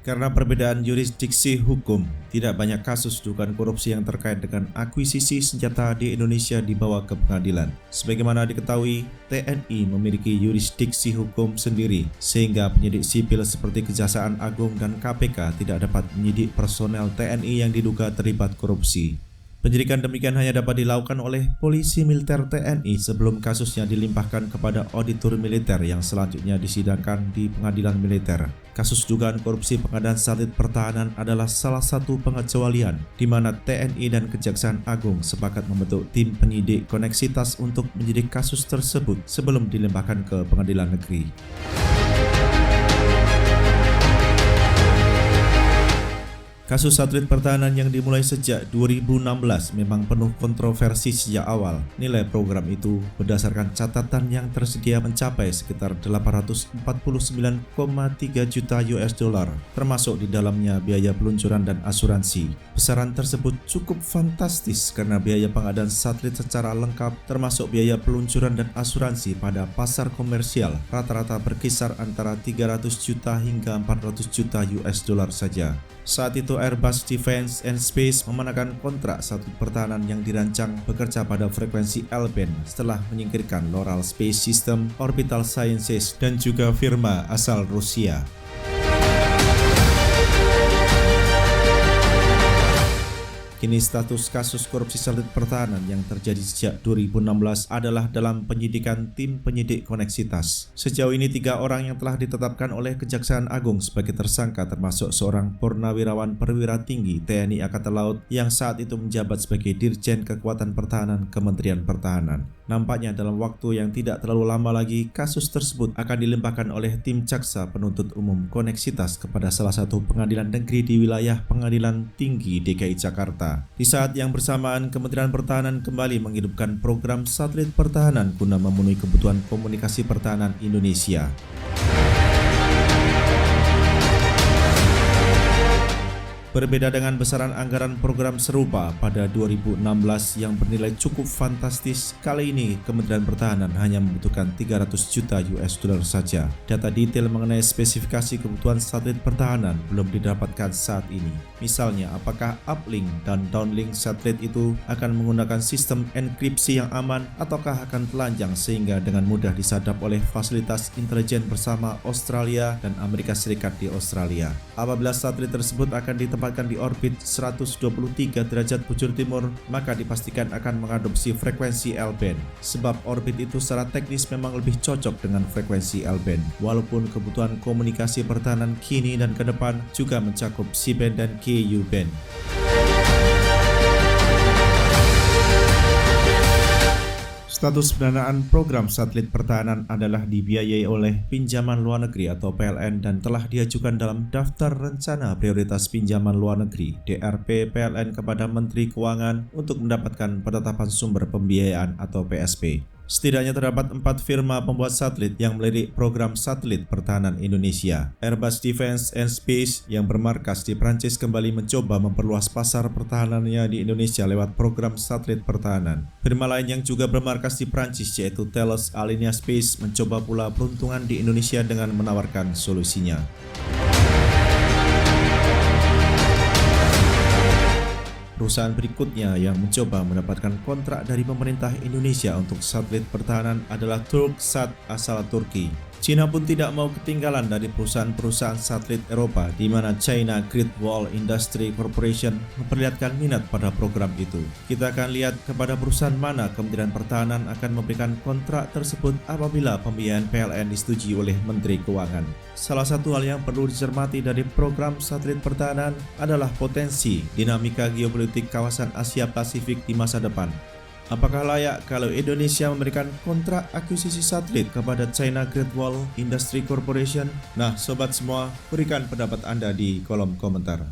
Karena perbedaan yurisdiksi hukum, tidak banyak kasus dugaan korupsi yang terkait dengan akuisisi senjata di Indonesia dibawa ke pengadilan. Sebagaimana diketahui, TNI memiliki yurisdiksi hukum sendiri, sehingga penyidik sipil seperti Kejaksaan Agung dan KPK tidak dapat menyidik personel TNI yang diduga terlibat korupsi. Penyidikan demikian hanya dapat dilakukan oleh polisi militer TNI sebelum kasusnya dilimpahkan kepada auditor militer yang selanjutnya disidangkan di pengadilan militer. Kasus dugaan korupsi pengadaan satelit pertahanan adalah salah satu pengecualian di mana TNI dan Kejaksaan Agung sepakat membentuk tim penyidik koneksitas untuk menyidik kasus tersebut sebelum dilimpahkan ke pengadilan negeri. Kasus satelit pertahanan yang dimulai sejak 2016 memang penuh kontroversi sejak awal. Nilai program itu berdasarkan catatan yang tersedia mencapai sekitar 849,3 juta US dollar, termasuk di dalamnya biaya peluncuran dan asuransi. Besaran tersebut cukup fantastis karena biaya pengadaan satelit secara lengkap termasuk biaya peluncuran dan asuransi pada pasar komersial rata-rata berkisar antara 300 juta hingga 400 juta US dollar saja. Saat itu Airbus Defence and Space memenangkan kontrak satelit pertahanan yang dirancang bekerja pada frekuensi L-band setelah menyingkirkan Loral Space System, Orbital Sciences, dan juga firma asal Rusia. Kini status kasus korupsi satelit pertahanan yang terjadi sejak 2016 adalah dalam penyidikan tim penyidik koneksitas. Sejauh ini 3 orang yang telah ditetapkan oleh Kejaksaan Agung sebagai tersangka termasuk seorang purnawirawan perwira tinggi TNI Angkatan Laut yang saat itu menjabat sebagai Dirjen Kekuatan Pertahanan Kementerian Pertahanan. Nampaknya dalam waktu yang tidak terlalu lama lagi kasus tersebut akan dilimpahkan oleh tim jaksa penuntut umum koneksitas kepada salah satu pengadilan negeri di wilayah Pengadilan Tinggi DKI Jakarta. Di saat yang bersamaan, Kementerian Pertahanan kembali menghidupkan program satelit pertahanan guna memenuhi kebutuhan komunikasi pertahanan Indonesia. Berbeda dengan besaran anggaran program serupa pada 2016 yang bernilai cukup fantastis, kali ini Kementerian Pertahanan hanya membutuhkan 300 juta US dollar saja. Data detail mengenai spesifikasi kebutuhan satelit pertahanan belum didapatkan saat ini. Misalnya, apakah uplink dan downlink satelit itu akan menggunakan sistem enkripsi yang aman ataukah akan telanjang sehingga dengan mudah disadap oleh fasilitas intelijen bersama Australia dan Amerika Serikat di Australia. Apabila satelit tersebut akan ditempatkan di orbit 123 derajat bujur timur, maka dipastikan akan mengadopsi frekuensi L-band. Sebab orbit itu secara teknis memang lebih cocok dengan frekuensi L-band. Walaupun kebutuhan komunikasi pertahanan kini dan ke depan juga mencakup C-band dan Ku-band. Status pendanaan program satelit pertahanan adalah dibiayai oleh pinjaman luar negeri atau PLN dan telah diajukan dalam Daftar Rencana Prioritas Pinjaman Luar Negeri (DRP) PLN kepada Menteri Keuangan untuk mendapatkan penetapan sumber pembiayaan atau PSP. Setidaknya terdapat 4 firma pembuat satelit yang melirik program satelit pertahanan Indonesia. Airbus Defence and Space yang bermarkas di Prancis kembali mencoba memperluas pasar pertahanannya di Indonesia lewat program satelit pertahanan. Firma lain yang juga bermarkas di Prancis yaitu Thales Alenia Space mencoba pula peruntungan di Indonesia dengan menawarkan solusinya. Perusahaan berikutnya yang mencoba mendapatkan kontrak dari pemerintah Indonesia untuk satelit pertahanan adalah Turksat asal Turki. China pun tidak mau ketinggalan dari perusahaan-perusahaan satelit Eropa di mana China Great Wall Industries Corporation memperlihatkan minat pada program itu. Kita akan lihat kepada perusahaan mana Kementerian Pertahanan akan memberikan kontrak tersebut apabila pembiayaan PLN disetujui oleh Menteri Keuangan. Salah satu hal yang perlu dicermati dari program satelit pertahanan adalah potensi dinamika geopolitik kawasan Asia Pasifik di masa depan. Apakah layak kalau Indonesia memberikan kontrak akuisisi satelit kepada China Great Wall Industries Corporation? Nah, sobat semua, berikan pendapat Anda di kolom komentar.